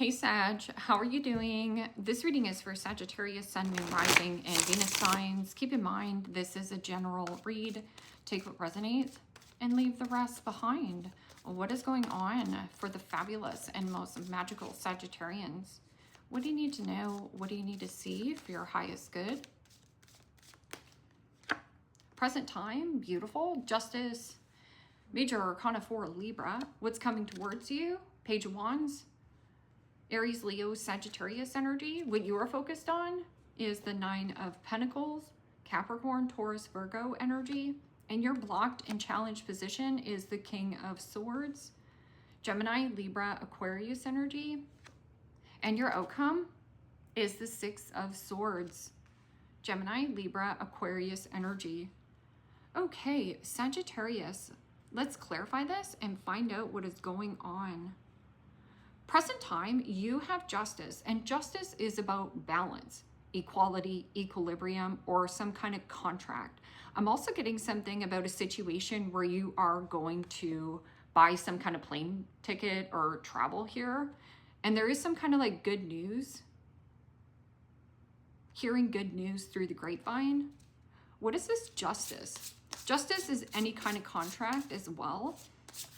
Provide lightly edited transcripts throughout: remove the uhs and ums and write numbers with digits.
Hey Sag, how are you doing? This reading is for Sagittarius, Sun, Moon, Rising, and Venus signs. Keep in mind, this is a general read. Take what resonates and leave the rest behind. What is going on for the fabulous and most magical Sagittarians? What do you need to know? What do you need to see for your highest good? Present time, beautiful. Justice, Major Arcana 4, Libra. What's coming towards you? Page of Wands. Aries, Leo, Sagittarius energy. What you are focused on is the Nine of Pentacles, Capricorn, Taurus, Virgo energy. And your blocked and challenged position is the King of Swords, Gemini, Libra, Aquarius energy. And your outcome is the Six of Swords, Gemini, Libra, Aquarius energy. Okay, Sagittarius, let's clarify this and find out what is going on. Present time, you have justice, and justice is about balance, equality, equilibrium, or some kind of contract. I'm also getting something about a situation where you are going to buy some kind of plane ticket or travel here, and there is some kind of like good news, hearing good news through the grapevine. What is this justice? Justice is any kind of contract as well.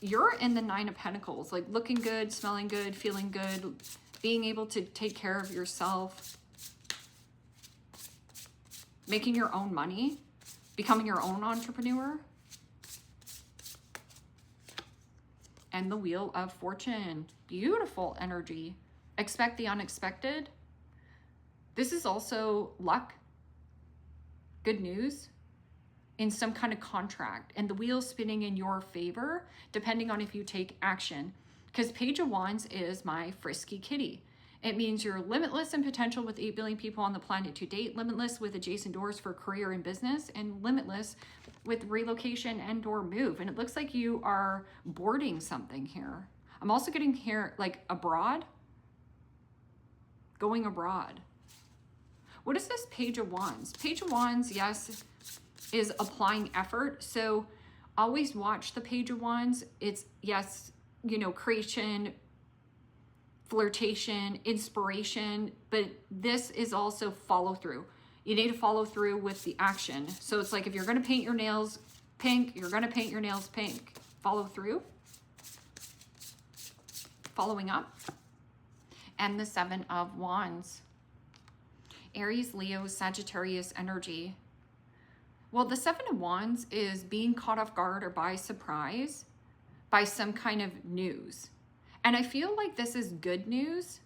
You're in the Nine of Pentacles, like looking good, smelling good, feeling good, being able to take care of yourself, making your own money, becoming your own entrepreneur. And the Wheel of Fortune, beautiful energy. Expect the unexpected. This is also luck, good news, in some kind of contract, and the wheel spinning in your favor depending on if you take action, because Page of Wands is my frisky kitty. It means you're limitless in potential with 8 billion people on the planet to date, limitless with adjacent doors for career and business, and limitless with relocation and or move. And it looks like you are boarding something here. I'm also getting here like abroad, going abroad. What is this Page of Wands? Page of Wands, yes, is applying effort. So always watch the Page of Wands. It's, yes, you know, creation, flirtation, inspiration, but this is also follow through. You need to follow through with the action. So it's like if you're going to paint your nails pink, you're going to paint your nails pink. Follow through. Following up. And the Seven of Wands. Aries, Leo, Sagittarius energy. Well, the Seven of Wands is being caught off guard or by surprise by some kind of news. And I feel like this is good news,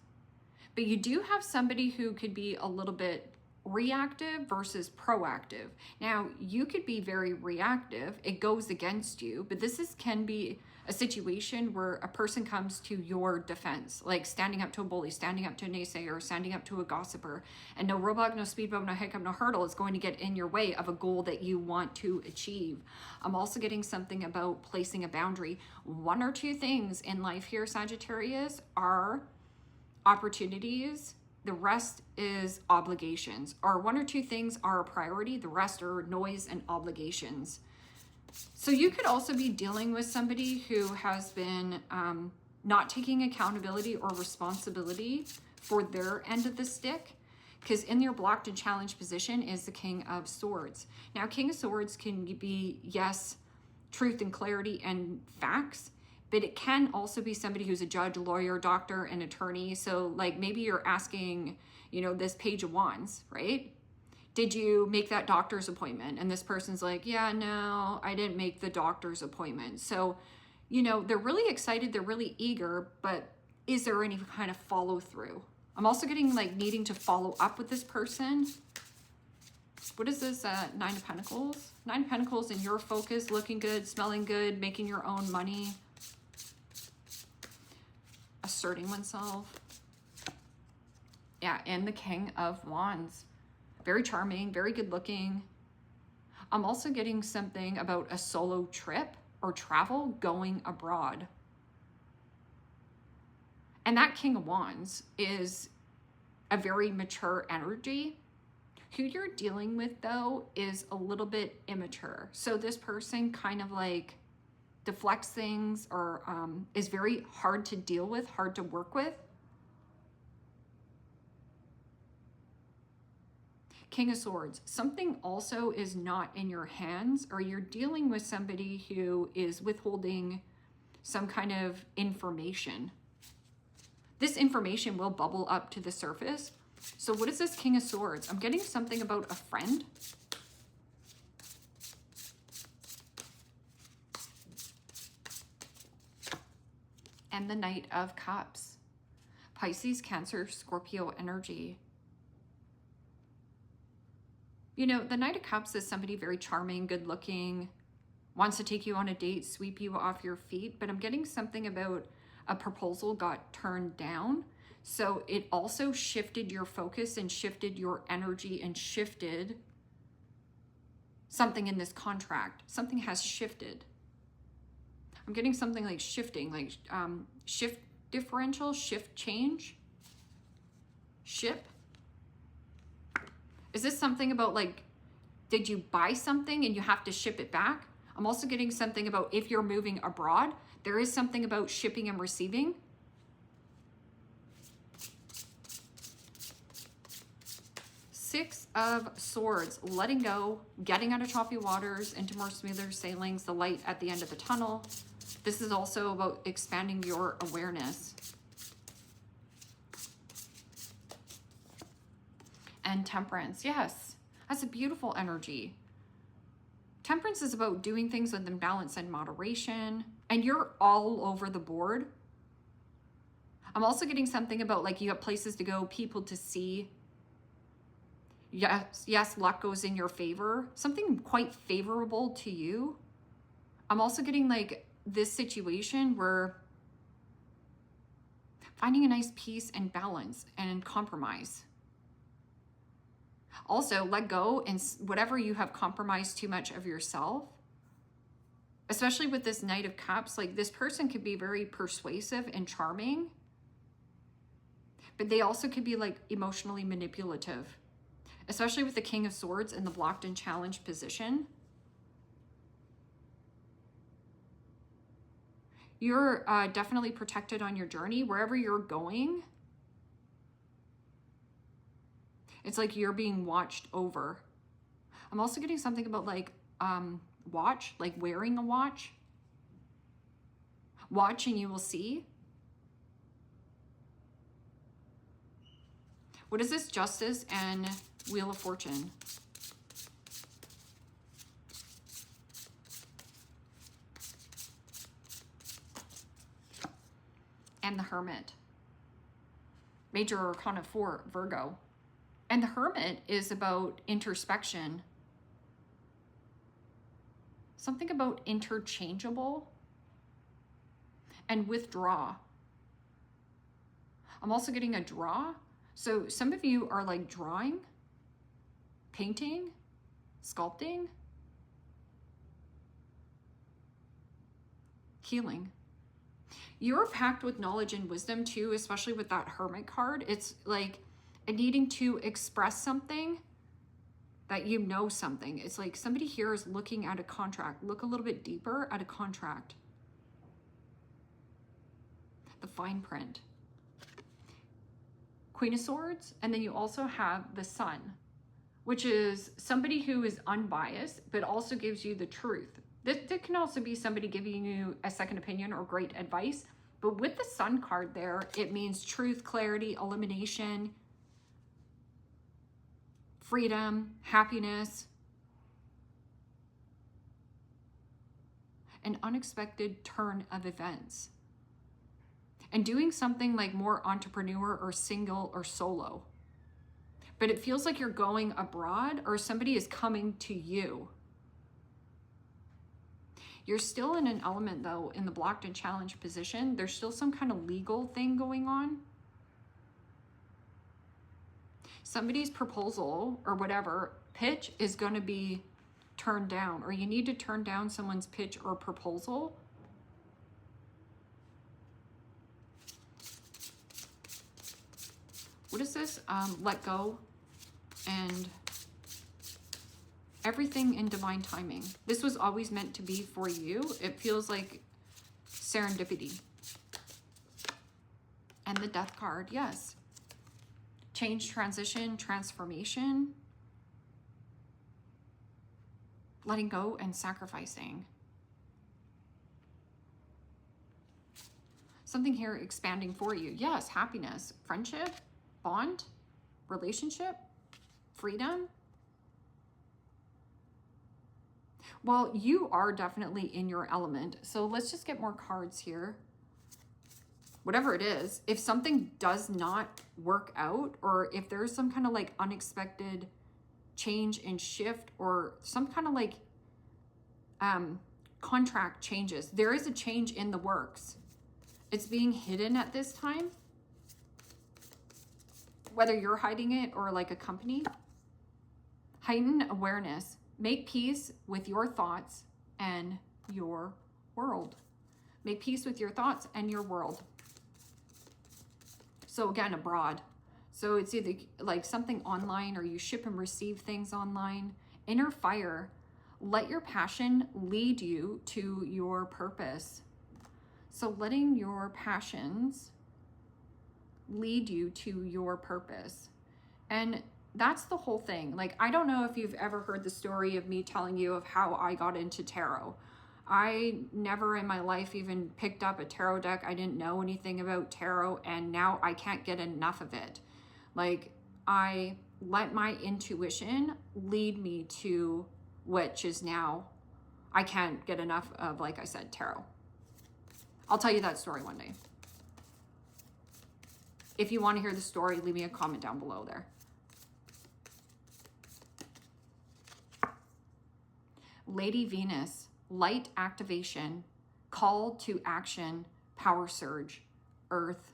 but you do have somebody who could be a little bit reactive versus proactive. Now, you could be very reactive. It goes against you, but can be a situation where a person comes to your defense, like standing up to a bully, standing up to a naysayer, standing up to a gossiper, and no roadblock, no speed bump, no hiccup, no hurdle is going to get in your way of a goal that you want to achieve. I'm also getting something about placing a boundary. One or two things in life here, Sagittarius, are opportunities. The rest is obligations. Or one or two things are a priority. The rest are noise and obligations. So you could also be dealing with somebody who has been not taking accountability or responsibility for their end of the stick, because in your blocked and challenged position is the King of Swords. Now, King of Swords can be, yes, truth and clarity and facts, but it can also be somebody who's a judge, lawyer, doctor, and attorney. So like maybe you're asking, you know, this Page of Wands, right? Did you make that doctor's appointment? And this person's like, yeah, no, I didn't make the doctor's appointment. So, you know, they're really excited, they're really eager, but is there any kind of follow through? I'm also getting like needing to follow up with this person. What is this Nine of Pentacles? Nine of Pentacles in your focus, looking good, smelling good, making your own money, asserting oneself. Yeah, and the King of Wands. Very charming, very good looking. I'm also getting something about a solo trip or travel going abroad. And that King of Wands is a very mature energy. Who you're dealing with, though, is a little bit immature. So this person kind of like deflects things or is very hard to deal with, hard to work with. King of Swords. Something also is not in your hands, or you're dealing with somebody who is withholding some kind of information. This information will bubble up to the surface. So what is this King of Swords? I'm getting something about a friend. And the Knight of Cups. Pisces, Cancer, Scorpio energy. You know, the Knight of Cups is somebody very charming, good looking, wants to take you on a date, sweep you off your feet. But I'm getting something about a proposal got turned down. So it also shifted your focus and shifted your energy and shifted something in this contract. Something has shifted. I'm getting something like shifting, like shift differential, shift change, ship. Is this something about like, did you buy something and you have to ship it back? I'm also getting something about if you're moving abroad, there is something about shipping and receiving. Six of Swords, letting go, getting out of choppy waters into more smoother sailings, the light at the end of the tunnel. This is also about expanding your awareness. And Temperance, yes, that's a beautiful energy. Temperance is about doing things within balance and moderation, and you're all over the board. I'm also getting something about like you have places to go, people to see. Yes, luck goes in your favor. Something quite favorable to you. I'm also getting like this situation where finding a nice peace and balance and compromise. Also, let go and whatever you have compromised too much of yourself, especially with this Knight of Cups, like this person could be very persuasive and charming, but they also could be like emotionally manipulative, especially with the King of Swords in the blocked and challenged position. You're definitely protected on your journey, wherever you're going. It's like you're being watched over. I'm also getting something about like watch, like wearing a watch. Watch and you will see. What is this? Justice and Wheel of Fortune. And the Hermit. Major Arcana 4, Virgo. And the Hermit is about introspection. Something about interchangeable and withdraw. I'm also getting a draw. So some of you are like drawing, painting, sculpting, healing. You're packed with knowledge and wisdom too, especially with that Hermit card. It's like needing to express something that you know something. It's like somebody here is looking at a contract. Look a little bit deeper at a contract. The fine print. Queen of Swords, and then you also have the Sun, which is somebody who is unbiased, but also gives you the truth. This can also be somebody giving you a second opinion or great advice, but with the Sun card there, it means truth, clarity, elimination, freedom, happiness, an unexpected turn of events. And doing something like more entrepreneur or single or solo. But it feels like you're going abroad or somebody is coming to you. You're still in an element though, in the blocked and challenged position. There's still some kind of legal thing going on. Somebody's proposal or whatever pitch is going to be turned down, or you need to turn down someone's pitch or proposal. What is this? Let go and everything in divine timing. This was always meant to be for you. It feels like serendipity. And the Death card, yes. Change, transition, transformation. letting go and sacrificing. Something here expanding for you. Yes, happiness, friendship, bond, relationship, freedom. Well, you are definitely in your element. So let's just get more cards here. Whatever it is, if something does not work out, or if there's some kind of like unexpected change and shift, or some kind of like contract changes, there is a change in the works. It's being hidden at this time, whether you're hiding it or like a company. Heighten awareness. Make peace with your thoughts and your world. Make peace with your thoughts and your world. So again, abroad. So it's either like something online, or you ship and receive things online. Inner fire. Let your passion lead you to your purpose. So letting your passions lead you to your purpose. And that's the whole thing. Like, I don't know if you've ever heard the story of me telling you of how I got into tarot. I never in my life even picked up a tarot deck. I didn't know anything about tarot, and now I can't get enough of it. Like, I let my intuition lead me to which is now, I can't get enough of, like I said, tarot. I'll tell you that story one day. If you want to hear the story, leave me a comment down below there. Lady Venus, light activation, call to action, power surge, earth,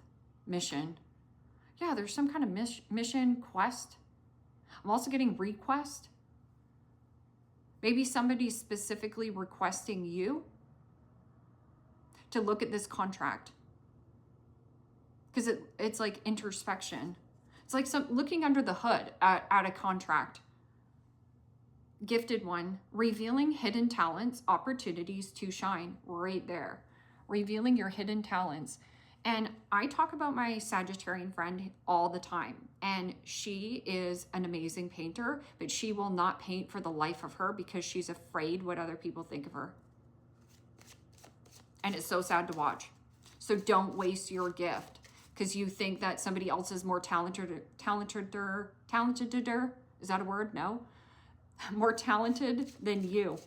mission. Yeah, there's some kind of mission, quest. I'm also getting request. Maybe somebody's specifically requesting you to look at this contract. Because it's like introspection. It's like looking under the hood at a contract. Gifted one, revealing hidden talents, opportunities to shine, right there. Revealing your hidden talents. And I talk about my Sagittarian friend all the time. And she is an amazing painter, but she will not paint for the life of her because she's afraid what other people think of her. And it's so sad to watch. So don't waste your gift because you think that somebody else is more talented, is that a word? No. More talented than you.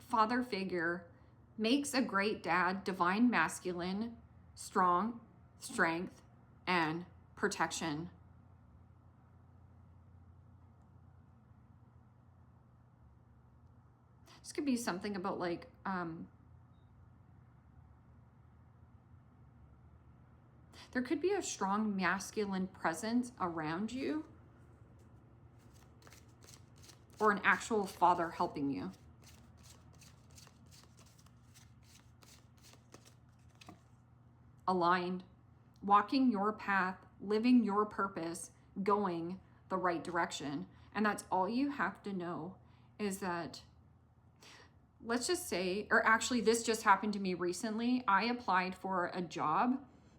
Father figure makes a great dad, divine masculine, strong, strength, and protection. This could be something about like, there could be a strong masculine presence around you, or an actual father helping you. Aligned, walking your path, living your purpose, going the right direction. And that's all you have to know is that, let's just say, or actually this just happened to me recently. I applied for a job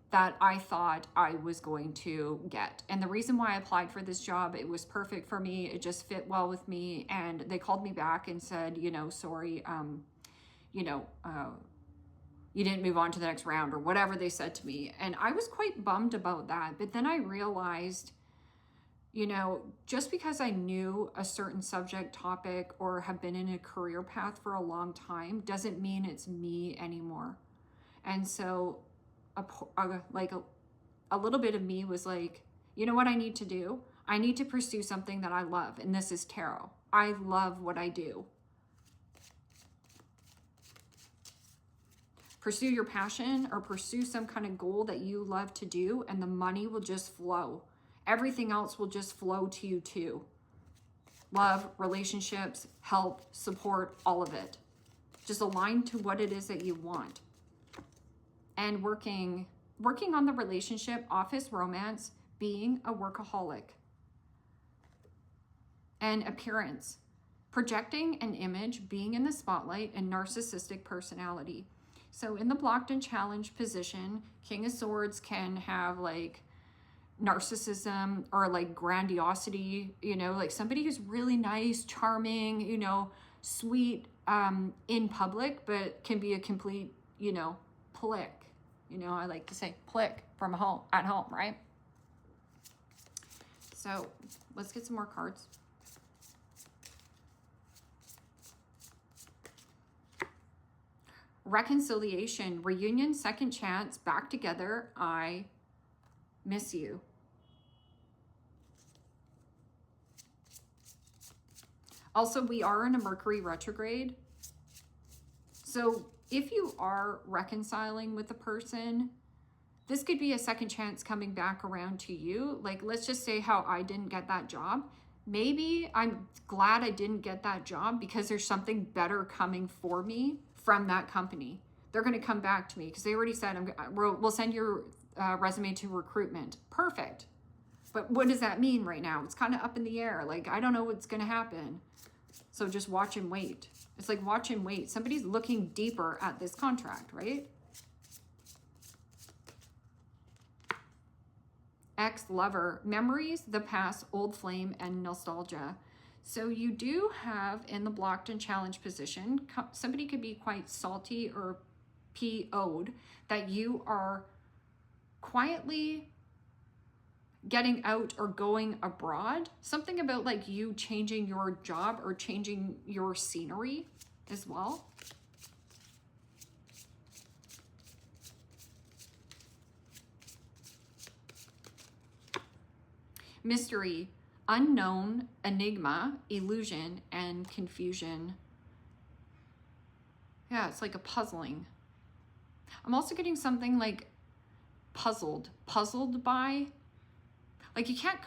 that I thought I was going to get. And the reason why I applied for this job, it was perfect for me. It just fit well with me. And they called me back and said, you know, sorry, you didn't move on to the next round, or whatever they said to me. And I was quite bummed about that. But then I realized, you know, just because I knew a certain subject topic or have been in a career path for a long time doesn't mean it's me anymore. And so a little bit of me was like, you know what I need to do? I need to pursue something that I love. And this is tarot. I love what I do. Pursue your passion or pursue some kind of goal that you love to do, and the money will just flow. Everything else will just flow to you too. Love, relationships, help, support, all of it. Just align to what it is that you want. And working on the relationship, office, romance, being a workaholic. And appearance, projecting an image, being in the spotlight, and narcissistic personality. So in the blocked and challenged position, King of Swords can have like narcissism or like grandiosity, you know, like somebody who's really nice, charming, you know, sweet in public, but can be a complete, you know, plick. You know, I like to say plick from home, at home, right? So let's get some more cards. Reconciliation, reunion, second chance, back together. I miss you. Also, we are in a Mercury retrograde. So if you are reconciling with a person, this could be a second chance coming back around to you. Like, let's just say how I didn't get that job. Maybe I'm glad I didn't get that job because there's something better coming for me from that company. They're going to come back to me because they already said, we'll send your resume to recruitment. Perfect. But what does that mean right now? It's kind of up in the air. Like, I don't know what's going to happen. So just watch and wait. It's like watch and wait. Somebody's looking deeper at this contract, right? Ex-lover, memories, the past, old flame, and nostalgia. So you do have in the blocked and challenged position, somebody could be quite salty or PO'd that you are quietly getting out or going abroad. Something about like you changing your job or changing your scenery as well. Mystery, unknown, enigma, illusion, and confusion. Yeah, it's like a puzzling. I'm also getting something like puzzled by. Like you can't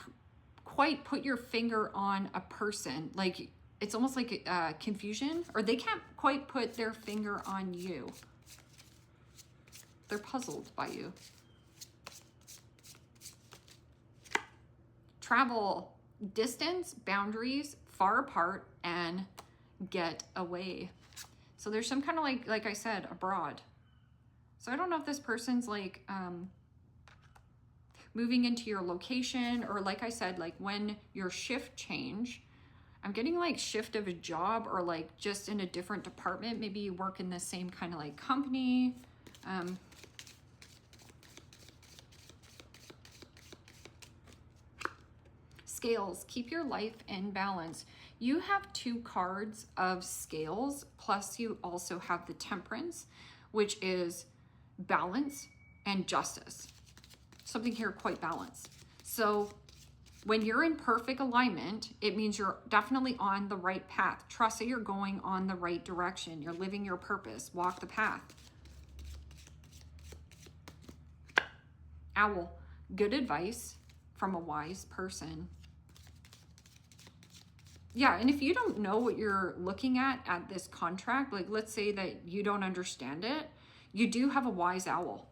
quite put your finger on a person. Like it's almost like confusion, or they can't quite put their finger on you. They're puzzled by you. Travel, distance, boundaries, far apart, and get away. So there's some kind of like I said, abroad. So I don't know if this person's like moving into your location, or like I said, like when your shift change, I'm getting like shift of a job, or like just in a different department. Maybe you work in the same kind of like company. Scales, keep your life in balance. You have 2 cards of scales, plus you also have the temperance, which is balance and justice. Something here quite balanced. So when you're in perfect alignment, it means you're definitely on the right path. Trust that you're going on the right direction. You're living your purpose. Walk the path. Owl, good advice from a wise person. Yeah, and if you don't know what you're looking at this contract, like let's say that you don't understand it, you do have a wise owl.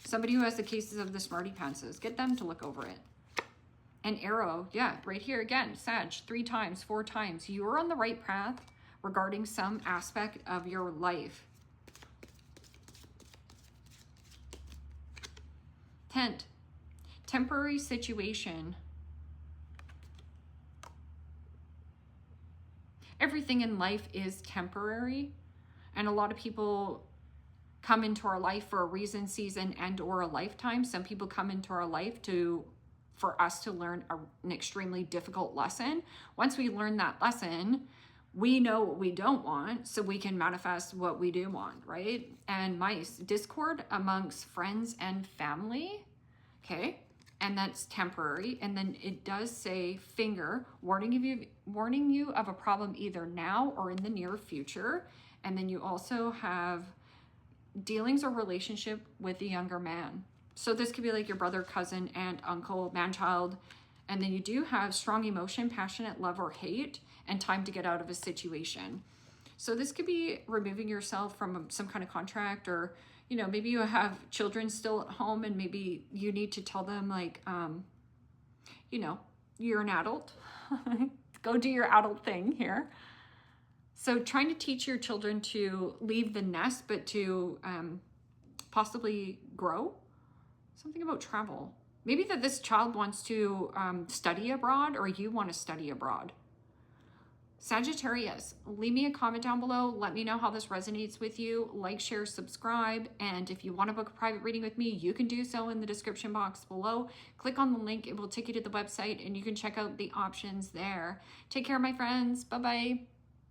Somebody who has the cases of the smarty pantses, get them to look over it. An arrow, yeah, right here again, Sag, 3 times, 4 times. You're on the right path regarding some aspect of your life. Tent, temporary situation. Everything in life is temporary, and a lot of people come into our life for a reason, season, and or a lifetime. Some people come into our life for us to learn an extremely difficult lesson. Once we learn that lesson, we know what we don't want, so we can manifest what we do want, right? And mice, discord amongst friends and family, okay? And that's temporary. And then it does say finger, warning you of a problem either now or in the near future. And then you also have dealings or relationship with a younger man. So this could be like your brother, cousin, aunt, uncle, man-child. And then you do have strong emotion, passionate love or hate, and time to get out of a situation. So this could be removing yourself from some kind of contract, or you know, maybe you have children still at home and maybe you need to tell them like, you know, you're an adult. Go do your adult thing here. So trying to teach your children to leave the nest, but to possibly grow. Something about travel. Maybe that this child wants to study abroad, or you want to study abroad. Sagittarius, leave me a comment down below. Let me know how this resonates with you. Like, share, subscribe. And if you want to book a private reading with me, you can do so in the description box below. Click on the link. It will take you to the website and you can check out the options there. Take care, my friends. Bye-bye.